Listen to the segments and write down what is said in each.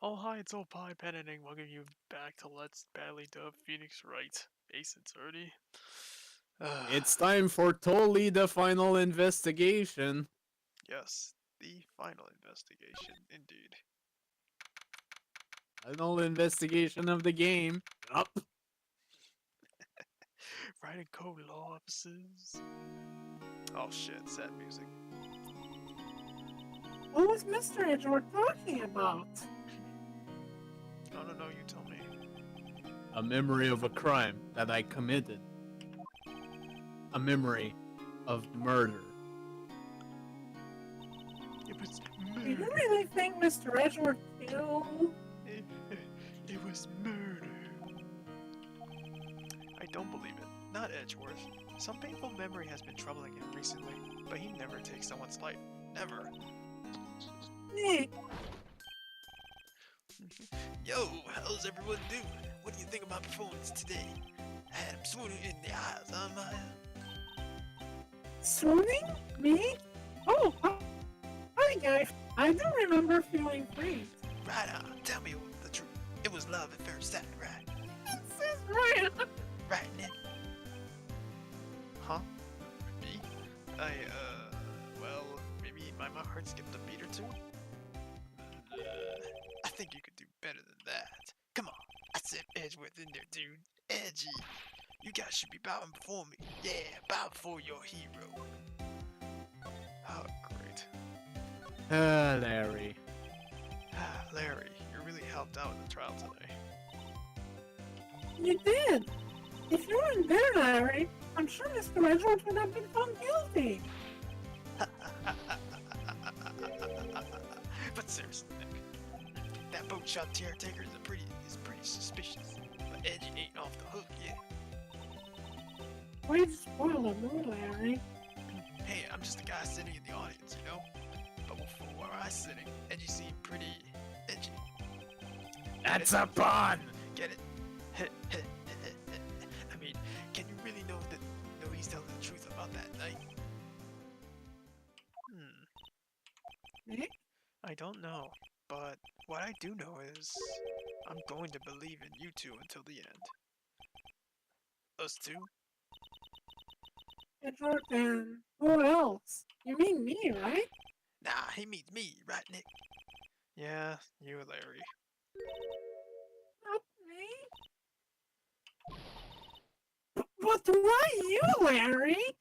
Oh hi, it's old Pie PanAnning. Welcome you back to Let's Badly Dub Phoenix Wright. Ace attorney. It's time for Totally the Final Investigation. Yes, the final investigation, indeed. Final investigation of the game. Up. Writing code law offices. Oh shit, sad music. What was Mr. Edgeworth talking about? I don't know, you tell me. A memory of a crime that I committed. A memory of murder. It was Do you murder. really think Mr. Edgeworth killed? It was murder. I don't believe it. Not Edgeworth. Some painful memory has been troubling him recently, but he never takes someone's life. Never. Nick, Yo, how's everyone doing? What do you think of my performance today? I'm swooning in the eyes, swooning? Me? Oh, hi guys. I do remember feeling great. Right on, tell me the truth. It was love at first sight, right? This is right. Right, Nick? Huh? Me? Well, maybe my heart skipped a beat or two? I think you could do better than that. Come on, I said Edgeworth in there, dude. Edgy. You guys should be bowing before me. Yeah, bow before your hero. Oh, great. Larry. Larry, you really helped out in the trial today. You did. If you weren't there, Larry, I'm sure Mr. Edgeworth would have been found guilty. But seriously, Nick, that boat shop caretaker is pretty suspicious. But Edgy ain't off the hook yet. Way to spoil the mood, Larry. Hey, I'm just a guy sitting in the audience, you know? But before where I sitting, Edgy seemed pretty edgy. That's a pun! Get it? I mean, can you really know he's telling the truth about that night? Nick? I don't know, but what I do know is I'm going to believe in you two until the end. Us two? Edgeworth and who else? You mean me, right? Nah, he means me, right, Nick? Yeah, you, Larry. Not me. But why you, Larry?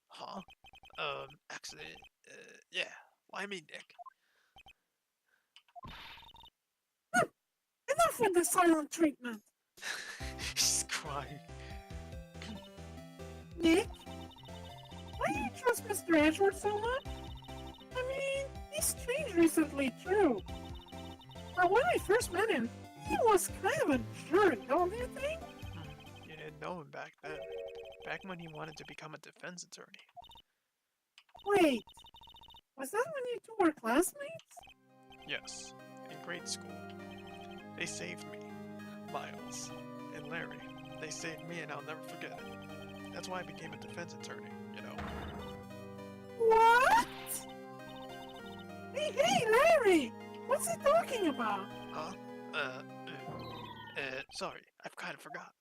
Huh? Actually, yeah. Why me, Nick? Enough with the silent treatment. She's crying. Nick? Why do you trust Mr. Edgeworth so much? I mean, he's changed recently too. But when I first met him, he was kind of a jerk, don't you think? You didn't know him back then. Back when he wanted to become a defense attorney. Wait, was that when you two were classmates? Yes, in grade school. They saved me, Miles, and Larry. They saved me and I'll never forget it. That's why I became a defense attorney, you know? What? Hey, Larry! What's he talking about? Huh? Sorry, I've kind of forgot.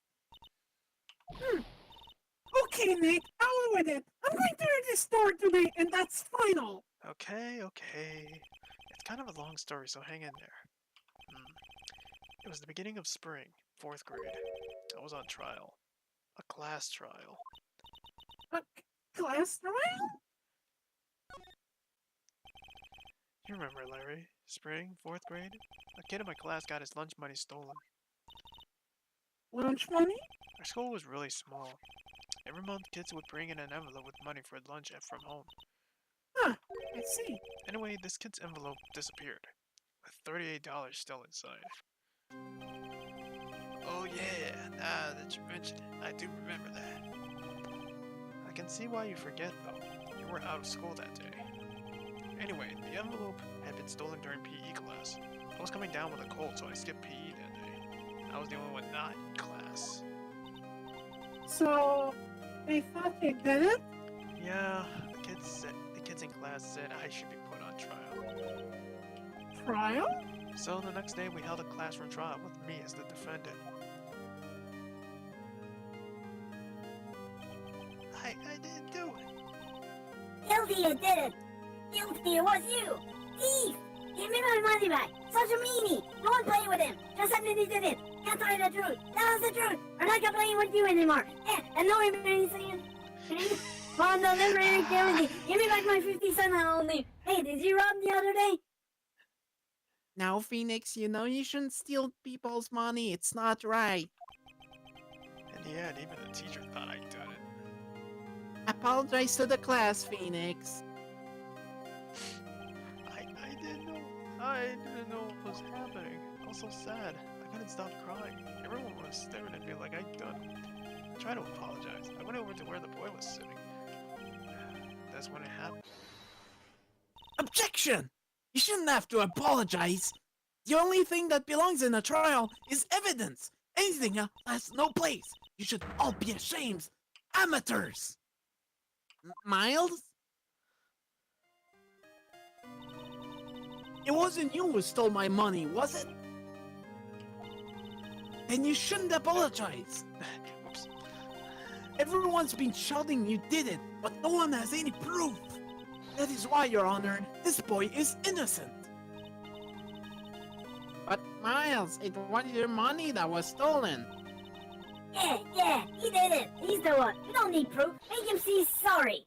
Okay, Nick, out with it. I'm going to hear this story today, and that's final. Okay. It's kind of a long story, so hang in there. It was the beginning of spring, 4th grade. I was on trial. A class trial. A class trial? You remember, Larry? Spring, 4th grade? A kid in my class got his lunch money stolen. Lunch money? Our school was really small. Every month, kids would bring in an envelope with money for lunch from home. Huh, I see. Anyway, this kid's envelope disappeared, with $38 still inside. Oh yeah, now that you mention it, I do remember that. I can see why you forget though. You were out of school that day. Anyway, the envelope had been stolen during PE class. I was coming down with a cold, so I skipped PE that day. I was the only one not in class. So, they thought you did it? Yeah, the kids in class said I should be put on trial. Trial? So the next day we held a classroom trial with me as the defendant. I didn't do it. Guilty you did it! Guilty it was you! Thief! Give me my money back! Such a meanie! Don't play with him! Just admit he did it! Can't tell you the truth! Tell us the truth! We're not gonna play with you anymore! And no embarrassing! Oh no, never guarantee! Give me back my 50 cents I owe you! Hey, did you rob the other day? Now, Phoenix, you know you shouldn't steal people's money. It's not right. In the end, even the teacher thought I'd done it. Apologize to the class, Phoenix. I didn't know what was happening. I was so sad. I couldn't stop crying. Everyone was staring at me like I'd done it. I tried to apologize. I went over to where the boy was sitting. That's when it happened. Objection! You shouldn't have to apologize. The only thing that belongs in a trial is evidence. Anything else has no place. You should all be ashamed. Amateurs! Miles? It wasn't you who stole my money, was it? Then you shouldn't apologize. Oops. Everyone's been shouting you did it, but no one has any proof. That is why, Your Honor, this boy is innocent. But Miles, it was your money that was stolen. Yeah, he did it! He's the one! We don't need proof! Make him see he's sorry!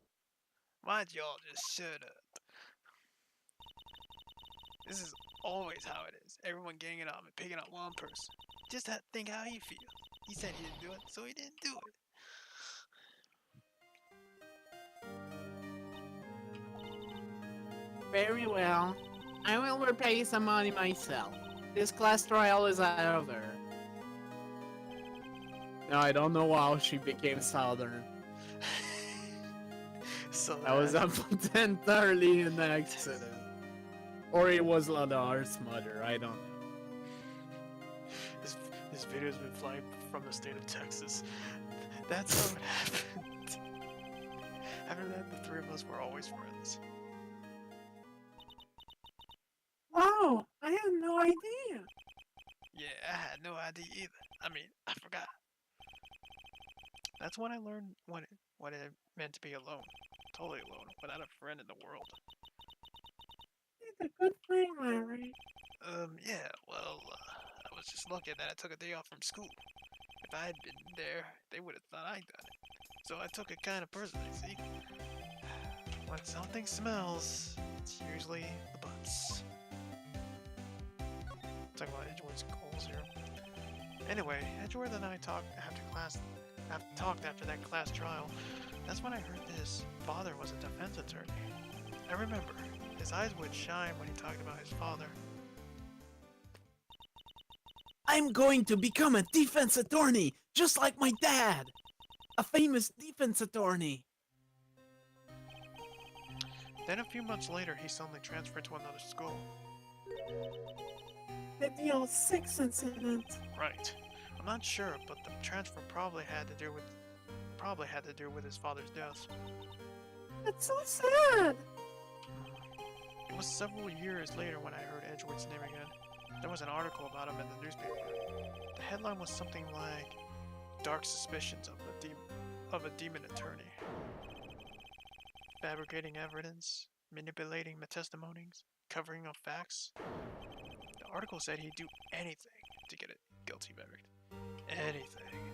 Why'd y'all just shut up? This is always how it is. Everyone ganging up and picking up one person. Just think how he feels. He said he didn't do it, so he didn't do it. Very well. I will repay some money myself. This class trial is over. Now I don't know how she became Southern. So I was up entirely in the accident. Or it was Ladar's mother, I don't know. This video's been flying from the state of Texas. That's how it happened. After that, the three of us were always friends. Wow, I had no idea. Yeah, I had no idea either. I mean, I forgot. That's when I learned what it meant to be alone. Totally alone, without a friend in the world. It's a good thing, Larry. Yeah, well, I was just lucky that I took a day off from school. If I had been there, they would have thought I'd done it. So I took it kind of personally, see? When something smells, it's usually the butts. Talking about Edgeworth's goals here. Anyway, Edgeworth and I talked after that class trial. That's when I heard his father was a defense attorney. I remember, his eyes would shine when he talked about his father. I'm going to become a defense attorney, just like my dad! A famous defense attorney! Then a few months later, he suddenly transferred to another school. The DL6 incident. Right. I'm not sure, but the transfer probably had to do with his father's death. That's so sad. It was several years later when I heard Edgeworth's name again. There was an article about him in the newspaper. The headline was something like, "Dark suspicions of a demon attorney. Fabricating evidence, manipulating testimonies, covering up facts." The article said he'd do anything to get a guilty verdict. Anything.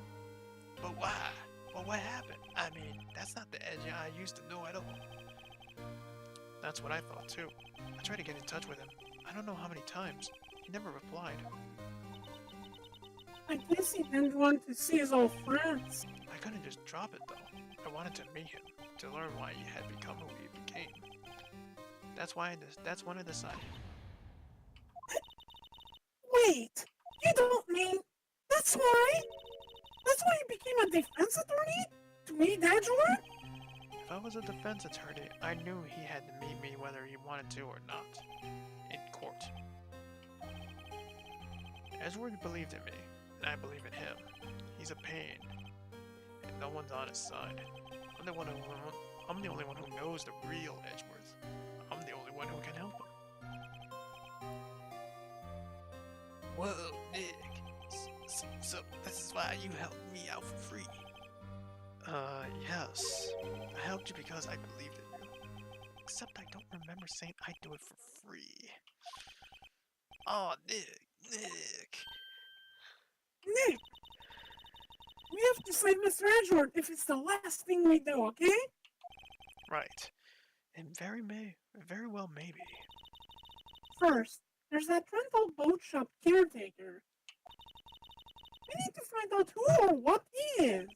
But why? Well, what happened? I mean, that's not the Edge I used to know at all. That's what I thought too. I tried to get in touch with him. I don't know how many times. He never replied. I guess he didn't want to see his old friends. I couldn't just drop it though. I wanted to meet him, to learn why he had become who he became. That's when I decided. Wait, you don't mean that's why? That's why he became a defense attorney? To meet Edgeworth? If I was a defense attorney, I knew he had to meet me whether he wanted to or not. In court. Edgeworth believed in me, and I believe in him. He's a pain, and no one's on his side. I'm the only one who knows the real Edgeworth. I'm the only one who can help him. Whoa, Nick. So this is why you helped me out for free. Yes. I helped you because I believed in you. Except I don't remember saying I'd do it for free. Oh, Nick. Nick, we have to save Mr. Edgeworth if it's the last thing we do, okay? Right. And very well maybe. First, there's that rental boat shop caretaker. We need to find out who or what he is.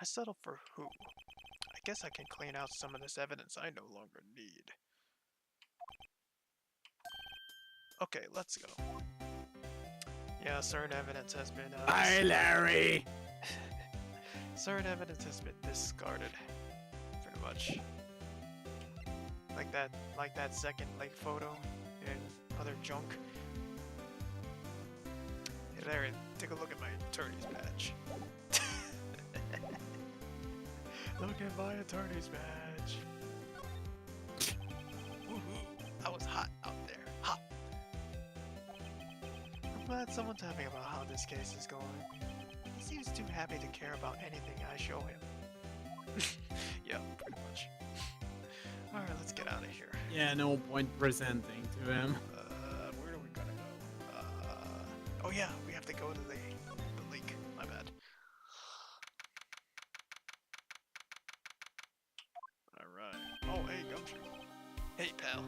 I settle for who. I guess I can clean out some of this evidence I no longer need. Okay, let's go. Yeah, certain evidence has been, Bye, Larry. certain evidence has been discarded. Pretty much. Like that second lake photo and other junk. Hey Larry, take a look at my attorney's badge. Look at my attorney's badge. Woohoo! I was hot out there. Hot. I'm glad someone's happy about how this case is going. He seems too happy to care about anything I show him. Yeah, pretty much. Alright, let's get out of here. Yeah, no point presenting to him. Where are we gonna go? Oh yeah, we have to go to the leak. My bad. Alright. Oh, hey, Gumshoe. Hey, pal.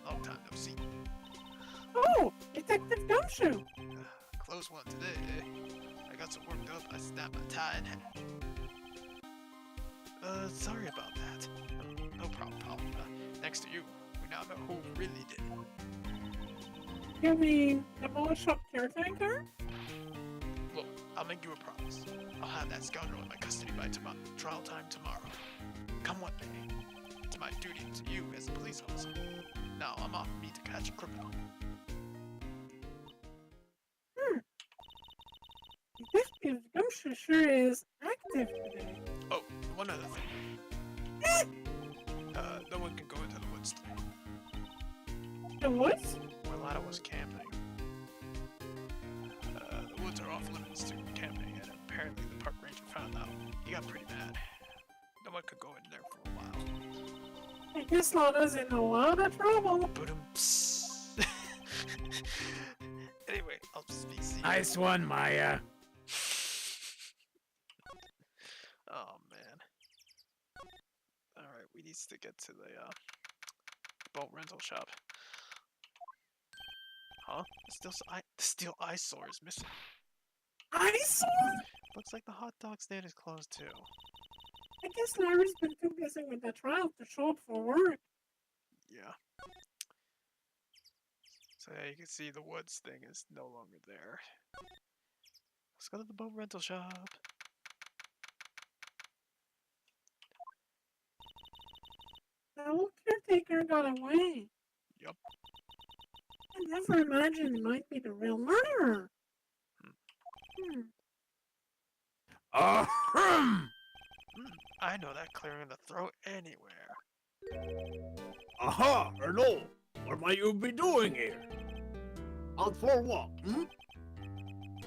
Long time no see. Oh, Detective Gumshoe. Close one today, eh? I got so worked up, I snapped my tie in half. Sorry about that. No problem, pal. Thanks to you, we now know who really did it. You mean the boat shop caretaker? Look, I'll make you a promise. I'll have that scoundrel in my custody by trial time tomorrow. Come what may. It's my duty to you as a police officer. Now I'm off me to catch a criminal. Detective Gumshoe sure is active today. Oh, one other thing. No one can go into the woods today. The woods? While I was camping. The woods are off limits to camping, and apparently the park ranger found out. He got pretty mad. No one could go in there for a while. I guess Lana's in a lot of trouble. Anyway, I'll just be seeing. Nice one, Maya. Oh man. Alright, we need to get to the boat rental shop. Huh? The steel eyesore is missing. Eyesore? Looks like the hot dog stand is closed too. I guess Larry's been too busy with the trial to show up for work. Yeah. So yeah, you can see the woods thing is no longer there. Let's go to the boat rental shop. The old caretaker got away. Yup. I never imagined he might be the real murderer. Ahem! I know that clearing the throat anywhere. Aha! Hello! What might you be doing here? Out for a walk, hmm?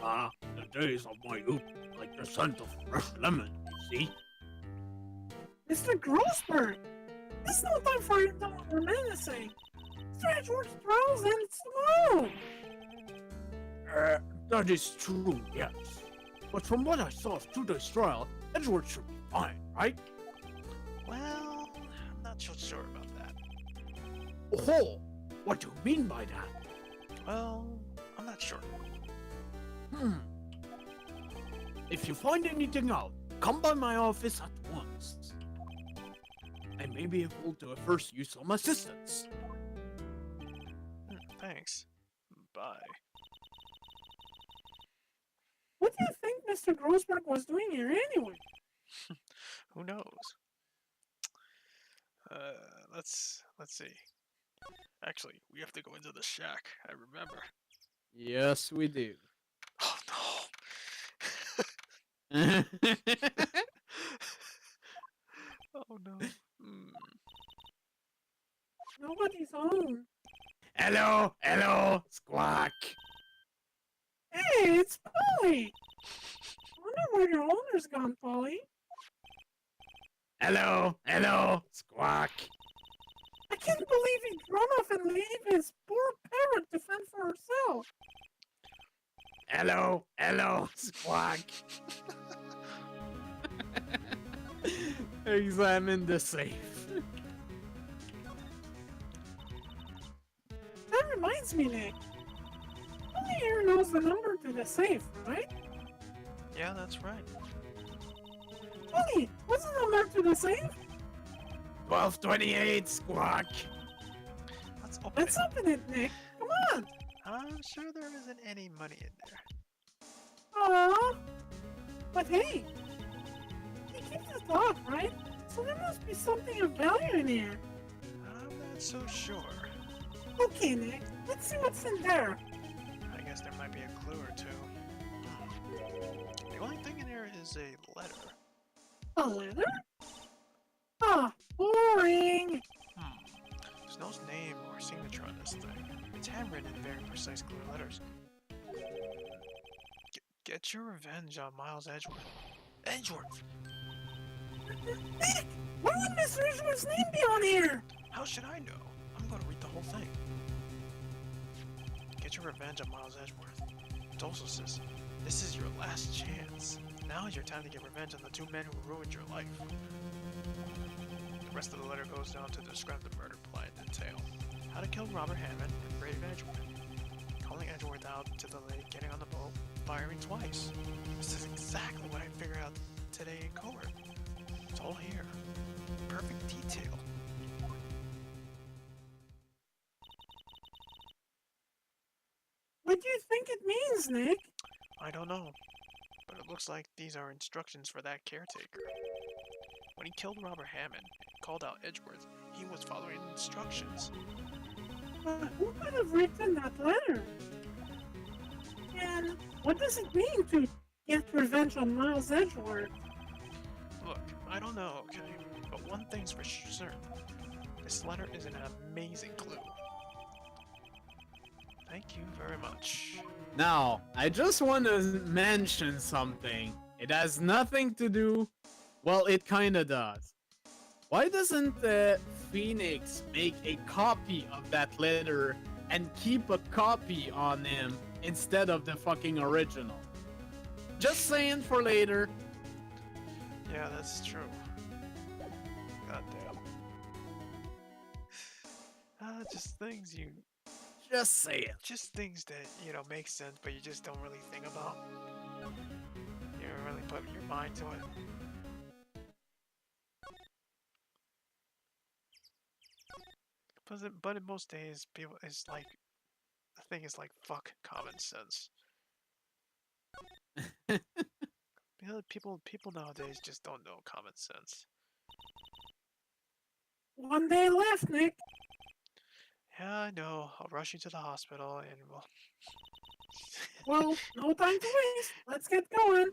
Ah, the days of my youth, like the scent of fresh lemon, you see? Mr. Grossberg! It's no time for you to reminiscing. Edgeworth's trials ends tomorrow. That is true, yes. But from what I saw of today's trial, Edgeworth should be fine, right? Well, I'm not so sure about that. Oh, what do you mean by that? Well, I'm not sure. If you find anything out, come by my office at once. I may be able to first use some assistance. Thanks. Bye. What do you think Mr. Grossberg was doing here anyway? Who knows? Let's see. Actually, we have to go into the shack. I remember. Yes, we do. Oh oh no. Nobody's home. Hello, hello, squawk. Hey, it's Polly! Wonder where your owner's gone, Polly. Hello, hello, Squawk. I can't believe he'd run off and leave his poor parrot to fend for herself. Hello, hello, Squawk. Examine the safe. That reminds me, Nick. Polly here knows the number to the safe, right? Yeah, that's right. Polly, what's the number to the safe? 1228, Squawk. Let's open Let's it. open it, Nick. Come on. I'm sure there isn't any money in there. Aww. But hey, he keeps his dog, right? So there must be something of value in here. I'm not so sure. Okay, Nick. Let's see what's in there. I guess there might be a clue or two. The only thing in here is a letter. A letter? Ah, boring. There's no name or signature on this thing. It's handwritten in very precise, clear letters. Get your revenge on Miles Edgeworth. Edgeworth! Nick, why would Mr. Edgeworth's name be on here? How should I know? I'm going to read the whole thing. Get your revenge on Miles Edgeworth. It also says, this is your last chance. Now is your time to get revenge on the two men who ruined your life. The rest of the letter goes down to describe the murder plan in detail. How to kill Robert Hammond and Brave Edgeworth. Calling Edgeworth out to the lake, getting on the boat, firing twice. This is exactly what I figured out today in court. It's all here. Perfect detail. What do you think it means, Nick? I don't know, but it looks like these are instructions for that caretaker. When he killed Robert Hammond and called out Edgeworth, he was following instructions. Who could have written that letter? And what does it mean to get revenge on Miles Edgeworth? Look, I don't know, okay? But one thing's for certain. This letter is an amazing clue. Thank you very much. Now, I just want to mention something. It has nothing to do. Well, it kinda does. Why doesn't Phoenix make a copy of that letter and keep a copy on him instead of the fucking original? Just saying for later. Yeah, that's true. Goddamn. Just things you... Just saying. Just things that, you know, make sense, but you just don't really think about. You don't really put your mind to it. But in most days, people, it's like, the thing is like, fuck common sense. You know, people nowadays just don't know common sense. One day left, Nick. Yeah, I know. I'll rush you to the hospital and we'll... Well, no time to waste. Let's get going.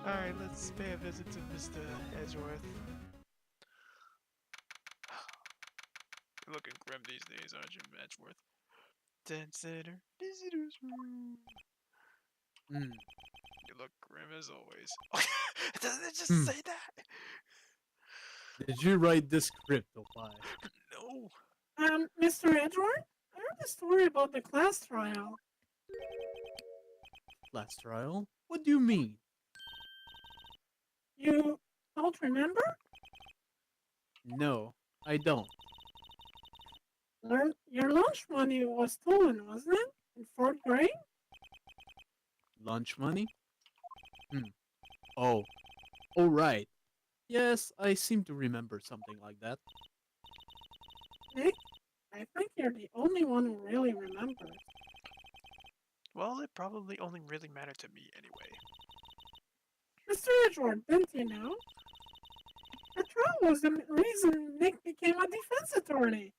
Alright, let's pay a visit to Mr. Edgeworth. You're looking grim these days, aren't you, Edgeworth? Center visitor's room. You look grim as always. Doesn't it just say that? Did you write this script, Opie? No. Mr. Edgeworth? I heard a story about the class trial. Last trial? What do you mean? You don't remember? No, I don't. Your lunch money was stolen, wasn't it? In 4th grade? Lunch money? Oh. Oh, right. Yes, I seem to remember something like that. Nick, I think you're the only one who really remembers. Well, it probably only really mattered to me anyway. Mr. Edgeworth, didn't you know? The trial was the reason Nick became a defense attorney.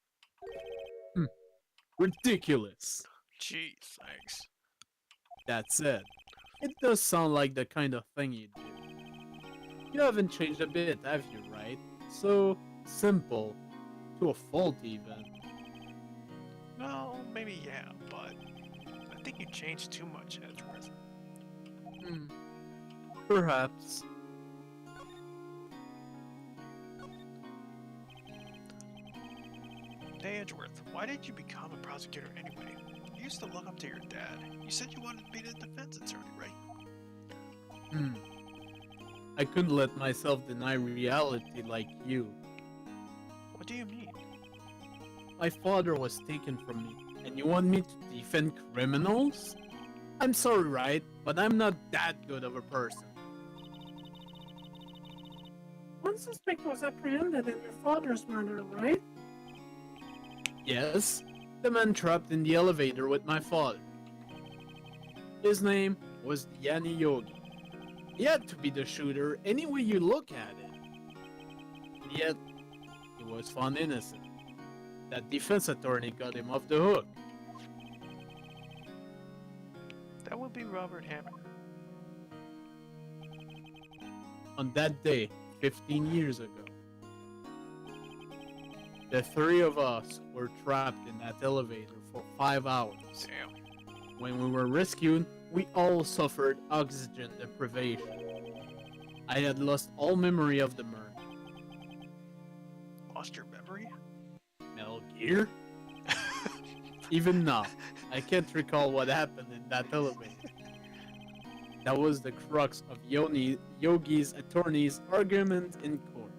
Ridiculous. Gee, thanks. That said, it does sound like the kind of thing you do. You haven't changed a bit, have you, right? So simple. To a fault, even. No, maybe yeah, but think you changed too much, Edgeworth. Perhaps. Hey, Edgeworth, why did you become a prosecutor anyway? You used to look up to your dad. You said you wanted to be the defense attorney, right? I couldn't let myself deny reality like you. What do you mean? My father was taken from me, and you want me to defend criminals? I'm sorry, Wright, but I'm not that good of a person. One suspect was apprehended in your father's murder, right? Yes, the man trapped in the elevator with my father. His name was Yanni Yogi. He had to be the shooter any way you look at it. Yet, he was found innocent. That defense attorney got him off the hook. That would be Robert Hammer. On that day, 15 years ago, the three of us were trapped in that elevator for 5 hours. Damn. When we were rescued, we all suffered oxygen deprivation. I had lost all memory of the murder. Lost your memory? Metal Gear? Even now, I can't recall what happened in that elevator. That was the crux of Yogi's attorney's argument in court.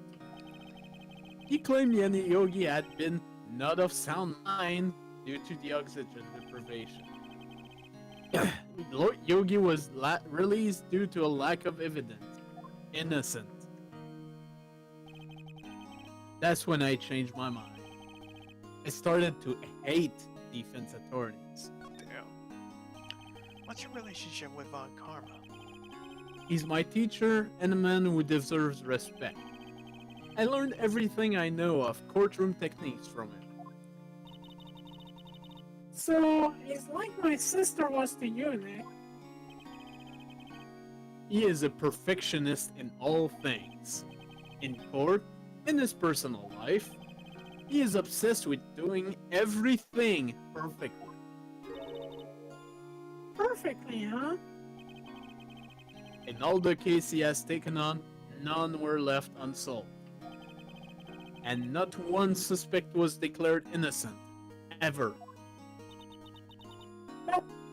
He claimed Yanni Yogi had been not of sound mind due to the oxygen deprivation. Yogi was released due to a lack of evidence. Innocent. That's when I changed my mind. I started to hate defense attorneys. Damn. What's your relationship with Von Karma? He's my teacher and a man who deserves respect. I learned everything I know of courtroom techniques from him. So, he's like my sister was to you, Nick. He is a perfectionist in all things. In court, in his personal life, he is obsessed with doing everything perfectly. Perfectly, huh? In all the cases he has taken on, none were left unsolved. And not one suspect was declared innocent. Ever.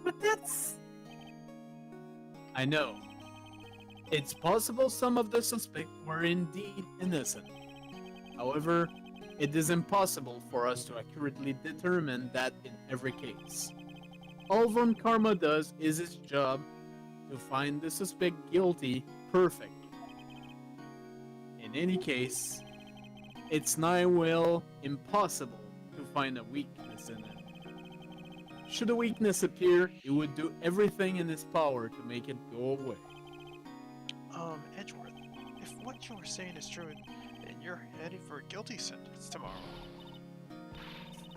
But that's... I know. It's possible some of the suspects were indeed innocent. However, it is impossible for us to accurately determine that in every case. All Von Karma does is his job to find the suspect guilty perfectly. In any case, it's nigh well impossible to find a weakness in him. Should a weakness appear, he would do everything in his power to make it go away. Edgeworth, if what you were saying is true, then you're headed for a guilty sentence tomorrow.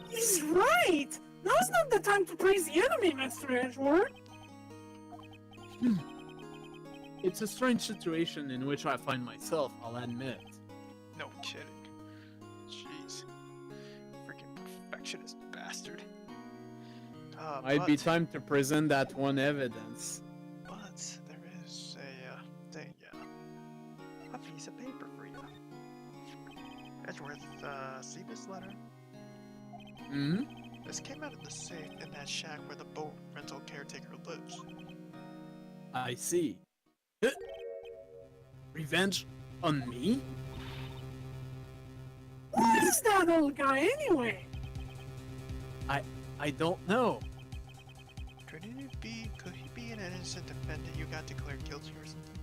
He's right! Now's not the time to praise the enemy, Mr. Edgeworth! It's a strange situation in which I find myself, I'll admit. No kidding. Jeez. Freaking perfectionist bastard. Might be time to present that one evidence. But there is a thing, a piece of paper for you. Edgeworth, see this letter? Hmm? This came out of the safe in that shack where the boat rental caretaker lives. I see. Revenge on me? Who is that old guy anyway? I don't know. Could he be an innocent defendant you got declared guilty or something?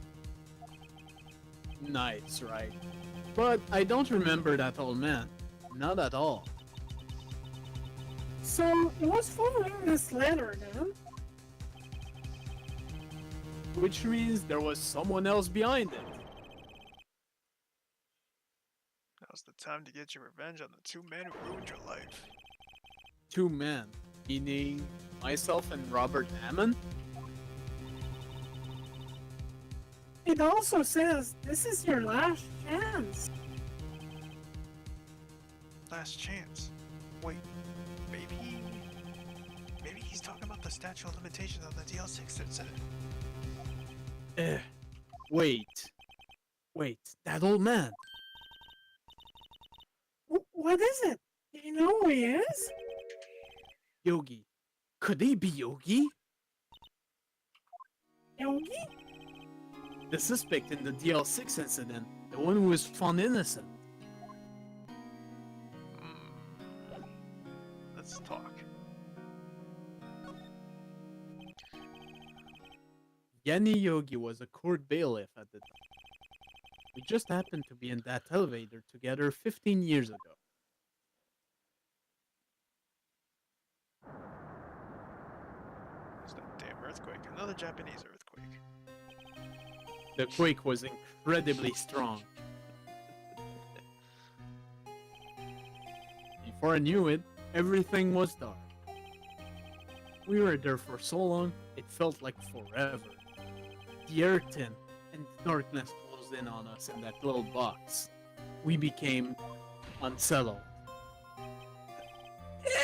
Nice, right? But I don't remember that old man. Not at all. So, he was following this letter then? Which means there was someone else behind it. Now's the time to get your revenge on the two men who ruined your life. Two men, meaning myself and Robert Hammond? It also says this is your last chance. Last chance. Wait, maybe he's talking about the statute of limitations on the DL6 incident. Wait. Wait, that old man. What is it? Do you know who he is? Yogi. Could he be Yogi? Yogi? The suspect in the DL6 incident, the one who was found innocent. Let's talk. Yanni Yogi was a court bailiff at the time. We just happened to be in that elevator together 15 years ago. It's that damn earthquake. Another Japanese earthquake. The quake was incredibly strong. Before I knew it, everything was dark. We were there for so long, it felt like forever. The air thinned, and the darkness closed in on us in that little box. We became unsettled.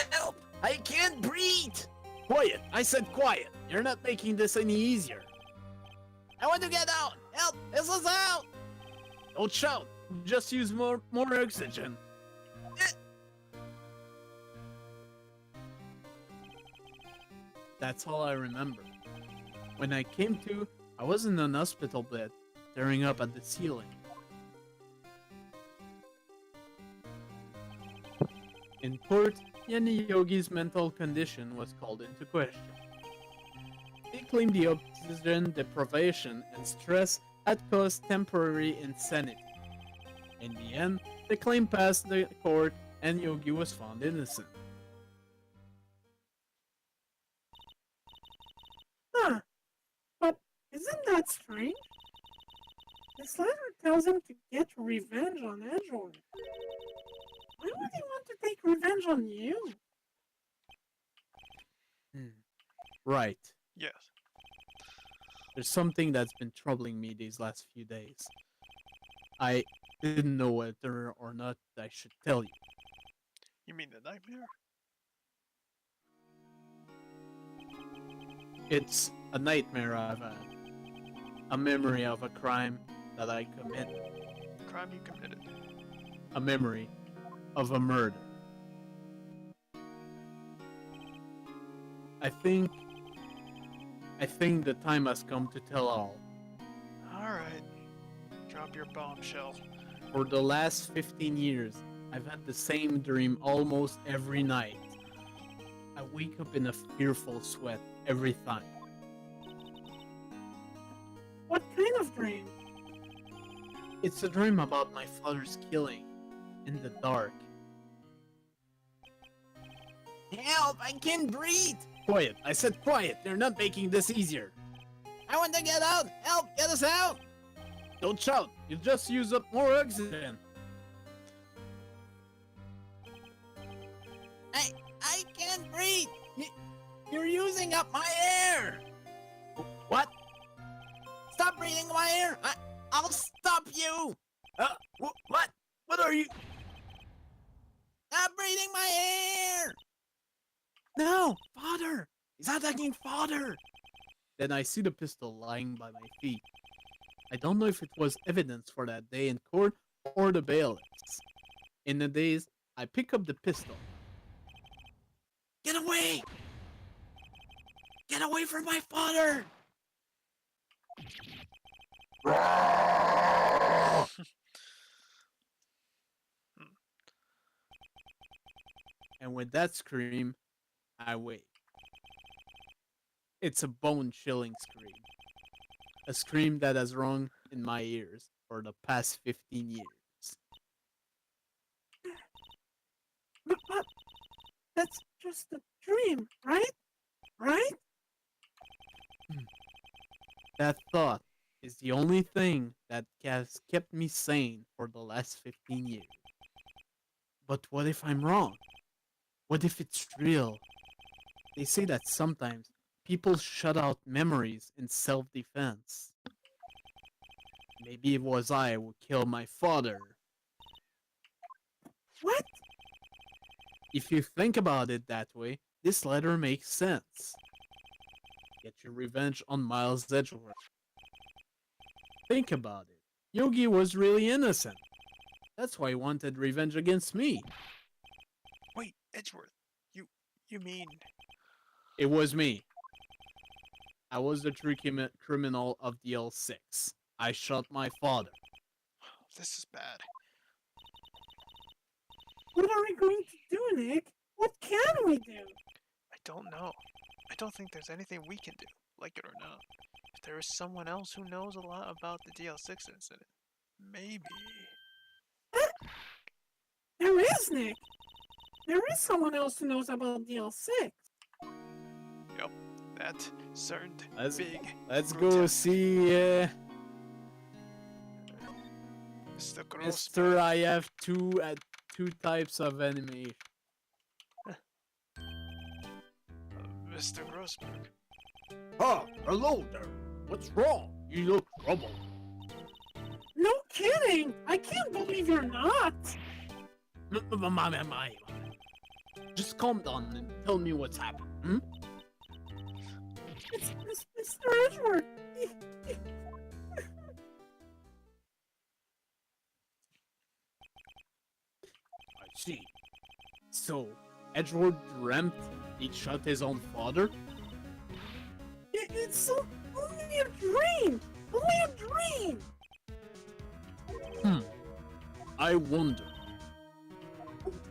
Help! I can't breathe! Quiet! I said quiet! You're not making this any easier. I want to get out! Help! This is out! Don't shout! Just use more oxygen. That's all I remember. When I came to, I was in an hospital bed, staring up at the ceiling. In court, Yanni Yogi's mental condition was called into question. They claimed the oxygen deprivation and stress had caused temporary insanity. In the end, the claim passed the court and Yogi was found innocent. Huh. But isn't that strange? This letter tells him to get revenge on Edgeworth. Why would he want to take revenge on you? Right. Yes. There's something that's been troubling me these last few days. I didn't know whether or not I should tell you. You mean the nightmare? It's a nightmare I've had. A memory of a crime that I committed. Crime you committed. A memory of a murder. I think the time has come to tell all. Alright. Drop your bombshell. For the last 15 years, I've had the same dream almost every night. I wake up in a fearful sweat every time. What kind of dream? It's a dream about my father's killing in the dark. Help! I can't breathe! Quiet! I said quiet! You're not making this easier! I want to get out! Help! Get us out! Don't shout! You just use up more oxygen! I can't breathe! You're using up my air! What? Stop breathing my air! I'll stop you! What? What are you? Stop breathing my air! No! Father! He's attacking father! Then I see the pistol lying by my feet. I don't know if it was evidence for that day in court or the bailiffs. In a daze, I pick up the pistol. Get away! Get away from my father! And with that scream, I wake. It's a bone-chilling scream. A scream that has rung in my ears for the past 15 years. But that's just a dream, right? Right? That thought is the only thing that has kept me sane for the last 15 years. But what if I'm wrong? What if it's real? They say that sometimes people shut out memories in self-defense. Maybe it was I who killed my father. What? If you think about it that way, this letter makes sense. get your revenge on Miles Edgeworth. Think about it. Yogi was really innocent. That's why he wanted revenge against me. Wait, Edgeworth. You mean... It was me. I was the true criminal of DL6. I shot my father. This is bad. What are we going to do, Nick? What can we do? I don't know. I don't think there's anything we can do, like it or not. If there is someone else who knows a lot about the DL6 incident, maybe... There is, Nick. There is someone else who knows about DL6. Yup, that certain big... Let's go grotesque see Mr. Gross. Mr. I have two types of animation. Mr. Grossberg. Oh, hello there. What's wrong? You look troubled. No kidding! I can't believe you're not! Just calm down and tell me what's happened. Hmm? It's Mr. Edgeworth! I see. So, Edgeworth dreamt he shot his own father? It's only a dream! Only a dream! I wonder.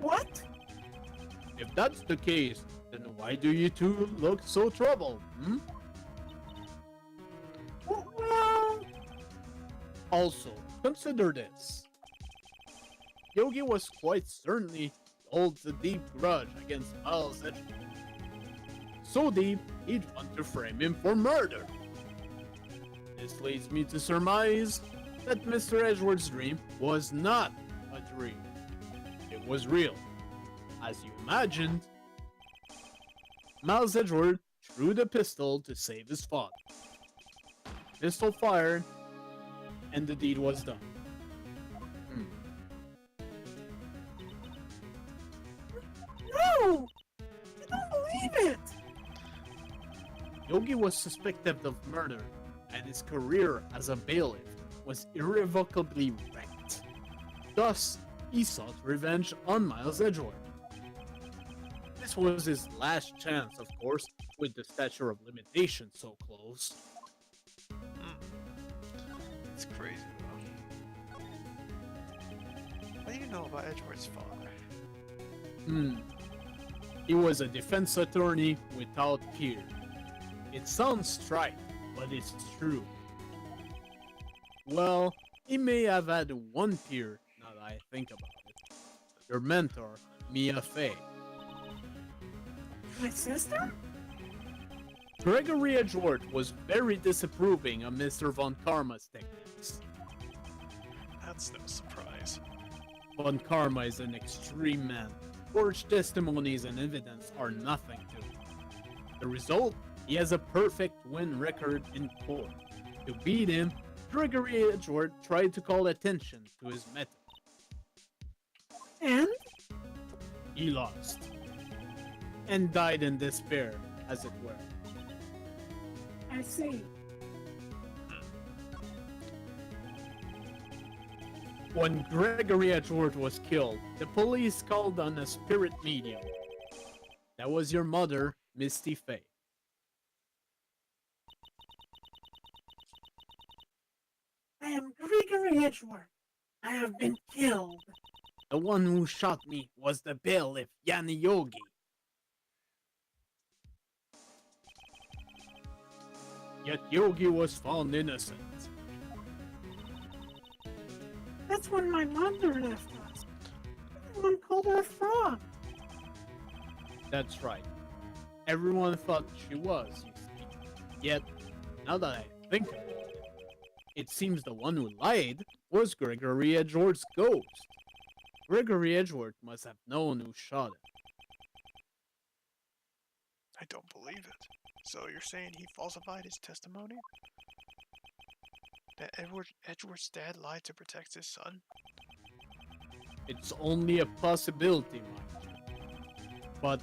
What? If that's the case, then why do you two look so troubled? Hmm? Well... Also, consider this. Yogi was quite certainly holds a deep grudge against Miles Edgeworth. So deep, he'd want to frame him for murder. This leads me to surmise that Mr. Edgeworth's dream was not a dream. It was real. As you imagined, Miles Edgeworth drew the pistol to save his father. Pistol fired, and the deed was done. No! I don't believe it! Yogi was suspected of murder, and his career as a bailiff was irrevocably wrecked. Thus, he sought revenge on Miles Edgeworth. This was his last chance, of course, with the statute of limitations so close. It's crazy, though. What do you know about Edgeworth's father? He was a defense attorney without peer. It sounds trite, but it's true. Well, he may have had one peer, now that I think about it. Your mentor, Mia Fey. My sister? Gregory Edgeworth was very disapproving of Mr. Von Karma's techniques. That's no surprise. Von Karma is an extreme man. Forged testimonies and evidence are nothing to him. The result? He has a perfect win record in court. To beat him, Gregory Edgeworth tried to call attention to his method. And? He lost. And died in despair, as it were. I see. When Gregory Edgeworth was killed, the police called on a spirit medium. That was your mother, Misty Fey. I am Gregory Edgeworth. I have been killed. The one who shot me was the bailiff, Yanni Yogi. Yet Yogi was found innocent. That's when my mother left us. Everyone called her a fraud. That's right. Everyone thought she was, you see. Yet, now that I think about it, it seems the one who lied was Gregory Edgeworth's ghost. Gregory Edgeworth must have known who shot him. I don't believe it. So you're saying he falsified his testimony? That Edgeworth's dad lied to protect his son? It's only a possibility, mind you. But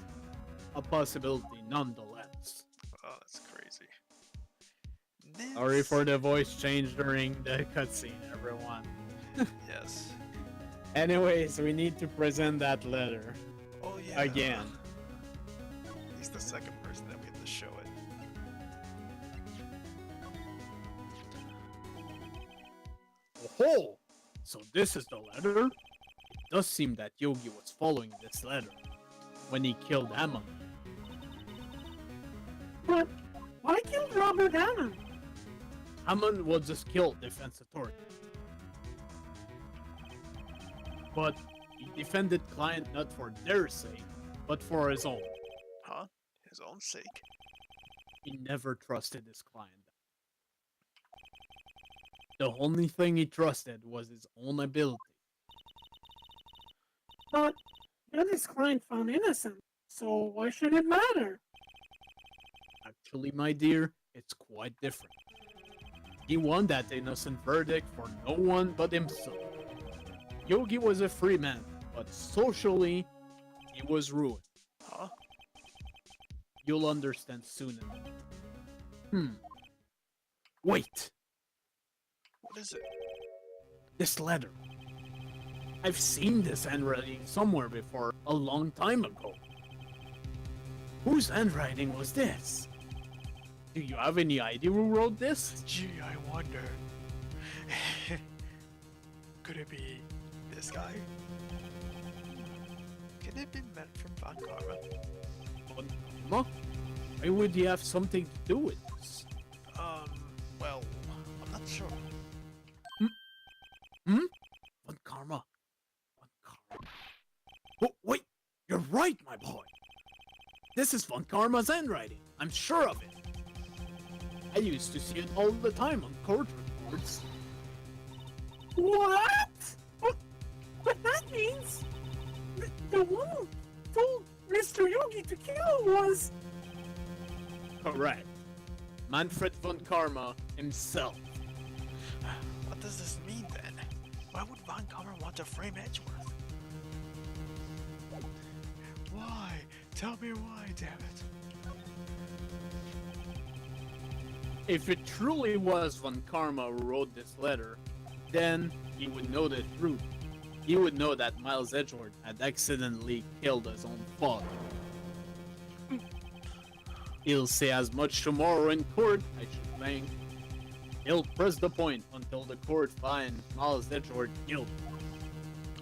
a possibility nonetheless. Oh, that's crazy. Sorry This. for the voice change during the cutscene, everyone. Yes. Anyways, we need to present that letter Oh yeah. again. He's the second person that we have to show it. Oh, so this is the letter? It does seem that Yogi was following this letter when he killed Emma. But why kill Robert Hammond? Hammond was a skilled defense attorney. But he defended client not for their sake, but for his own. Huh? His own sake. He never trusted his client. The only thing he trusted was his own ability. But got his client found innocent, so why should it matter? Actually, my dear, it's quite different. He won that innocent verdict for no one but himself. Yogi was a free man, but socially, he was ruined. Huh? You'll understand soon enough. Wait! What is it? This letter. I've seen this handwriting somewhere before, a long time ago. Whose handwriting was this? Do you have any idea who wrote this? Gee, I wonder. Could it be this guy? Could it have been meant from Von Karma? Huh? Why would he have something to do with this? Well, I'm not sure. Von Karma. Von Karma. Oh, wait! You're right, my boy! This is Von Karma's handwriting. I'm sure of it. I used to see it all the time on court reports. What? But that means the one who told Mr. Yogi to kill was... Correct. Manfred Von Karma himself. What does this mean then? Why would Von Karma want to frame Edgeworth? Why? Tell me why, damn it. If it truly was Von Karma who wrote this letter, then he would know the truth. He would know that Miles Edgeworth had accidentally killed his own father. He'll say as much tomorrow in court, I should think. He'll press the point until the court finds Miles Edgeworth guilty.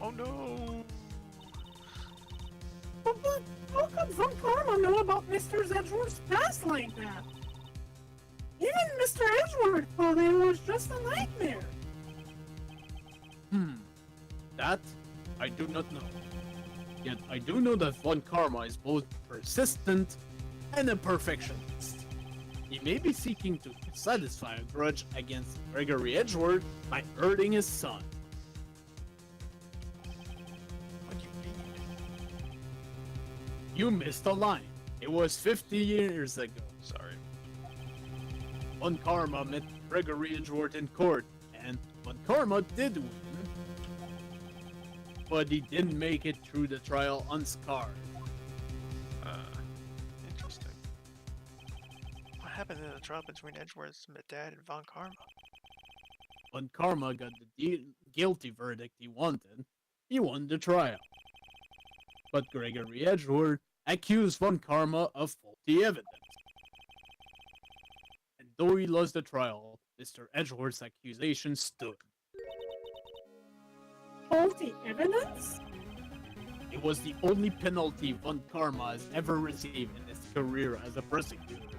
Oh no! But how could Von Karma know about Mr. Edgeworth's past like that? Even Mr. Edgeworth thought it was just a nightmare. That I do not know. Yet I do know that Von Karma is both persistent and a perfectionist. He may be seeking to satisfy a grudge against Gregory Edgeworth by hurting his son. What do you mean? You missed a line. It was 50 years ago. Sorry. Von Karma met Gregory Edgeworth in court, and Von Karma did win. But he didn't make it through the trial unscarred. Interesting. What happened in the trial between Edgeworth's dad and Von Karma? Von Karma got the guilty verdict he wanted. He won the trial. But Gregory Edgeworth accused Von Karma of faulty evidence. And though he lost the trial, Mr. Edgeworth's accusation stood. Faulty evidence? It was the only penalty Von Karma has ever received in his career as a prosecutor.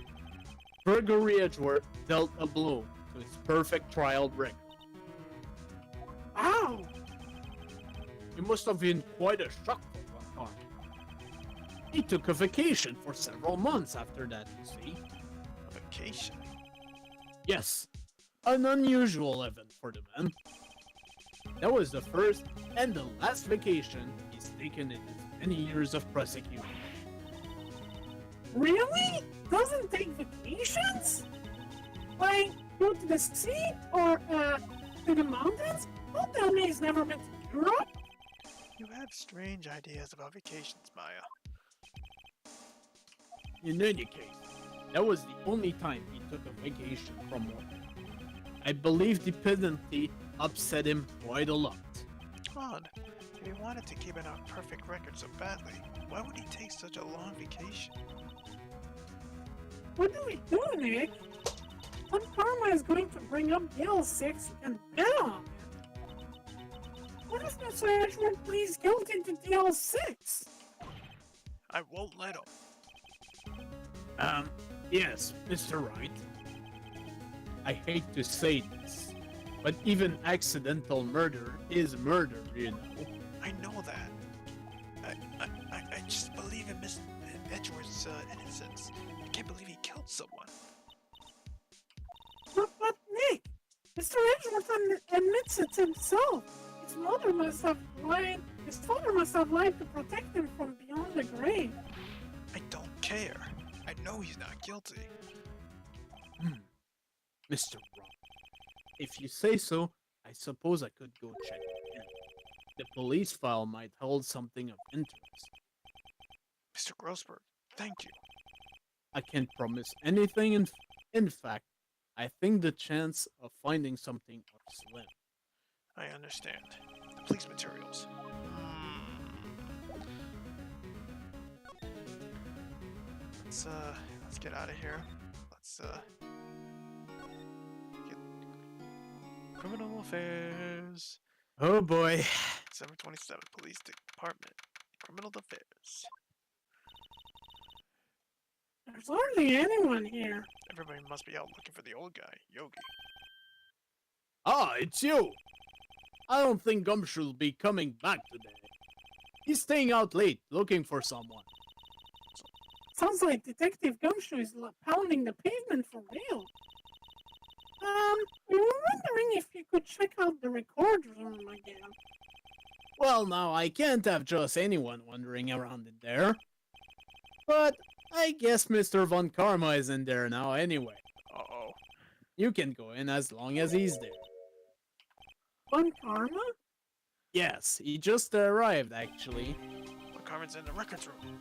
Gregory Edgeworth dealt a blow to his perfect trial record. Wow! It must have been quite a shock for Von Karma. He took a vacation for several months after that, you see. A vacation? Yes, an unusual event for the man. That was the first and the last vacation he's taken in his many years of prosecuting. Really? Doesn't take vacations? Like, go to the sea or, to the mountains? Don't tell me he's never been to Europe. You have strange ideas about vacations, Maya. In any case, That was the only time he took a vacation from work. I believe the penalty upset him quite a lot. Odd. If he wanted to keep a perfect record so badly, why would he take such a long vacation? What do we do, Nick? When Karma is going to bring up DL6 and bet on it. What if Mr. Edgeworth pleads guilty to DL6? I won't let him. Yes, Mr. Wright. I hate to say this, but even accidental murder is murder, you know. I know that. I just believe in Miss Edgeworth's innocence. I can't believe he killed someone. But Nick, Mr. Edgeworth admits it himself. His mother must have lied. His father must have lied to protect him from beyond the grave. I don't care. I know he's not guilty. Mr. Wright, if you say so, I suppose I could go check it in. The police file might hold something of interest. Mr. Grossberg, thank you. I can't promise anything. In fact, I think the chance of finding something are slim. I understand. The police materials. Let's get out of here. Let's get criminal affairs. Oh boy. 727 Police Department. Criminal affairs. There's hardly anyone here. Everybody must be out looking for the old guy, Yogi. Ah, it's you! I don't think Gumshoe'll be coming back today. He's staying out late, looking for someone. Sounds like Detective Gumshoe is pounding the pavement for real. We were wondering if you could check out the record room again. Well, now, I can't have just anyone wandering around in there. But I guess Mr. Von Karma is in there now anyway. Uh-oh. You can go in as long as he's there. Von Karma? Yes, he just arrived, actually. Carmen's in the records room.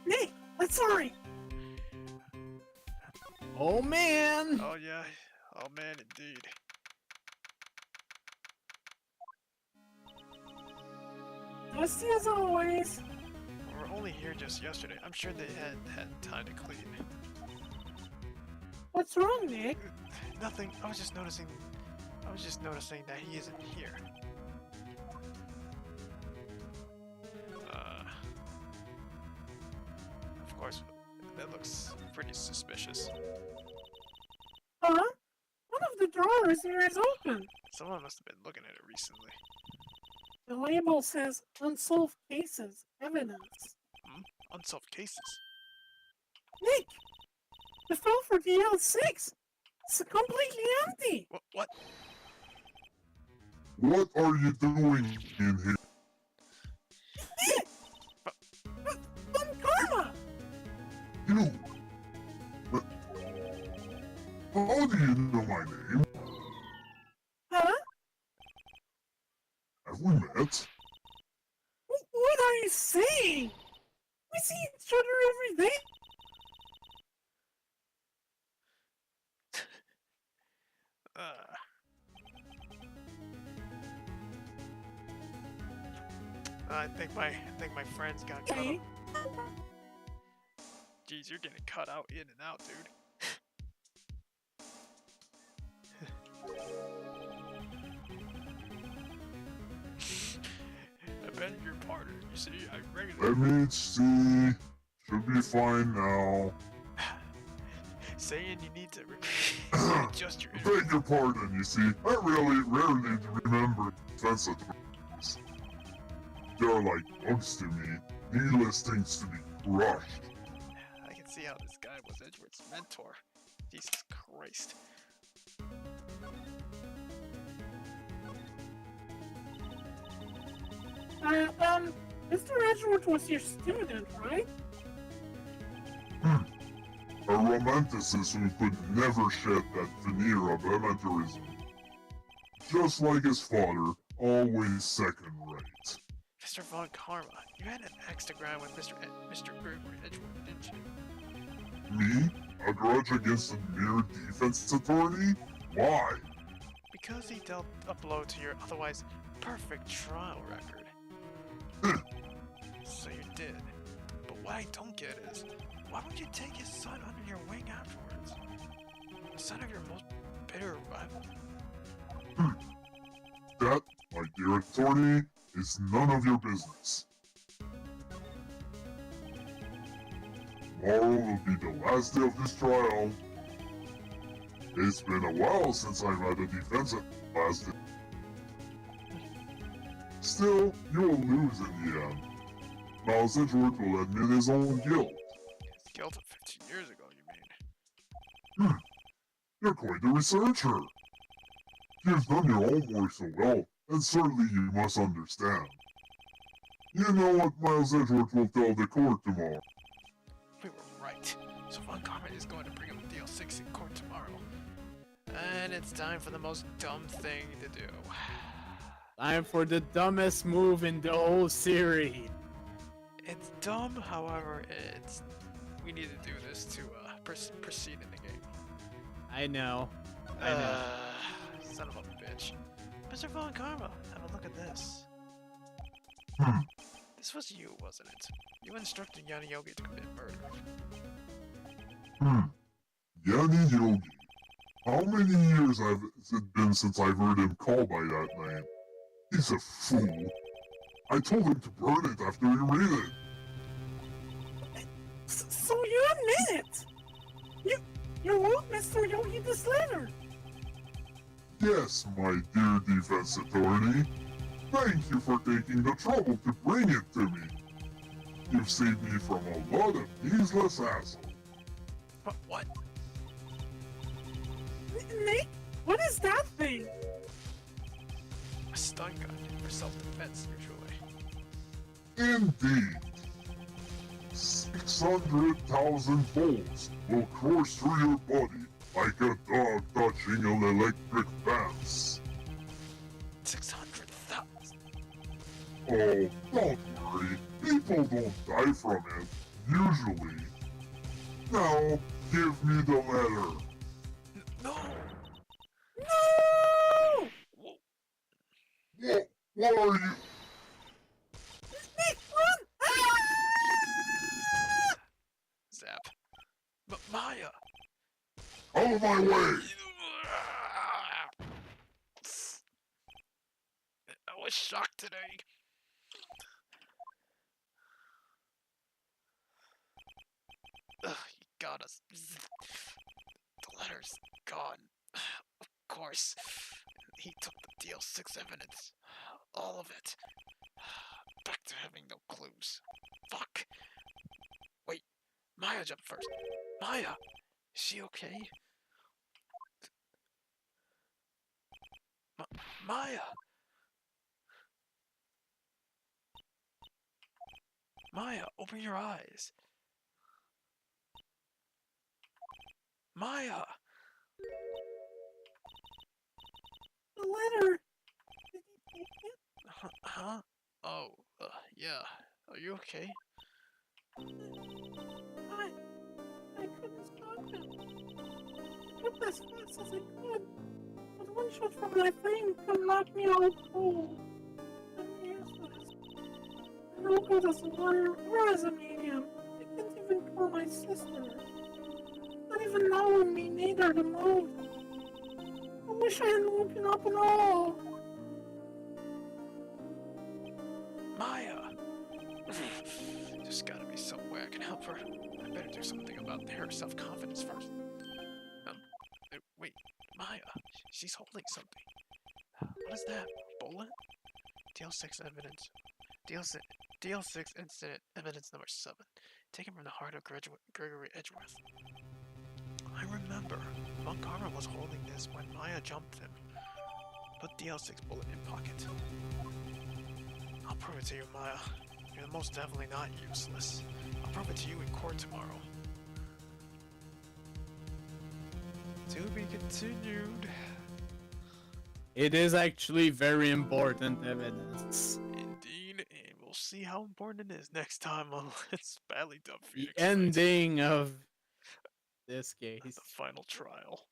Nick, let's hurry! Oh, man! Oh, yeah. Oh, man, indeed. Dusty as always. We were only here just yesterday. I'm sure they had time to clean. What's wrong, Nick? Nothing. I was just noticing that he isn't here. Of course, that looks pretty suspicious. Huh? One of the drawers here is open. Someone must have been looking at it recently. The label says unsolved cases, evidence. Unsolved cases. Nick! The file for DL6! It's completely empty! What? What are you doing in here? Von Karma! You! But how do you know my name? Huh? Have we met? What are you saying? We see each other every day. I think my friends got cut Okay. out. Jeez, you're getting cut out in and out, dude. I beg your pardon. You see, I regularly Let me see. Should be fine now. saying you need to adjust your. Beg your pardon, you see. I really rarely remember sensitive things. They're like bugs to me. Needless things to be crushed. I can see how this guy was Edgeworth's mentor. Jesus Christ. Mr. Edgeworth was your student, right? A romanticist who could never shed that veneer of amateurism. Just like his father, always second rate. Mr. Von Karma, you had an axe to grind with Mr. Gregory Edgeworth, didn't you? Me? A grudge against a mere defense attorney? Why? Because he dealt a blow to your otherwise perfect trial record. So you did. But what I don't get is, why would you take his son under your wing afterwards? The son of your most bitter rival? That, my dear attorney, is none of your business. Tomorrow will be the last day of this trial. It's been a while since I've had a defense at last day. Still, you will lose in the end. Miles Edgeworth will admit his own guilt. His guilt of 15 years ago, you mean? You're quite the researcher. You've done your homework so well, and certainly you must understand. You know what Miles Edgeworth will tell the court tomorrow. We were right. So Von Karma is going to bring him DL6 in court tomorrow. And it's time for the most dumb thing to do. Time for the dumbest move in the whole series. It's dumb, however, we need to do this to proceed in the game. I know. I know. Son of a bitch. Mr. Von Karma, have a look at this. This was you, wasn't it? You instructed Yanni Yogi to commit murder. Yanni Yogi. How many years has it been since I've heard him called by that name? He's a fool. I told him to burn it after he read it. So you admit it? You wrote Mr. Yogi this letter? Yes, my dear defense attorney. Thank you for taking the trouble to bring it to me. You've saved me from a lot of needless hassle. What? Nick, what is that thing? A stun gun for self-defense, usually. Indeed. 600,000 volts will course through your body like a dog touching an electric fence. 600,000. Oh, don't worry. People don't die from it, usually. Now, give me the letter. No! No! What are you? Nick, run! Zap. Maya! Out of my way! I was shocked today. Ugh, you got us. The letter's gone. Of course. He took the DL6 evidence. All of it. Back to having no clues. Fuck. Wait, Maya jumped first. Maya! Is she okay? Maya! Maya, open your eyes. Maya! The letter. Did he take it? Huh? Oh, yeah. Are you okay? I couldn't stop him. I jumped as fast as I could, but one shot from my thing could knock me out cold. I'm useless. I'm no good as a lawyer or as a medium. I can't even call my sister. Not even knowing me neither the most. I wish I hadn't woken up at all. Maya! Just gotta be some way I can help her. I better do something about her self-confidence first. Wait, Maya, she's holding something. What is that? Bullet? DL6 evidence. DL6 incident evidence number 7. Taken from the heart of Gregory Edgeworth. I remember. Von Karma was holding this when Maya jumped him. Put DL6 bullet in pocket. I'll prove it to you, Maya. You're most definitely not useless. I'll prove it to you in court tomorrow. To be continued. It is actually very important evidence. Indeed, and we'll see how important it is next time on Let's Badly Dub The Phoenix Wright. ending of This case. The final trial.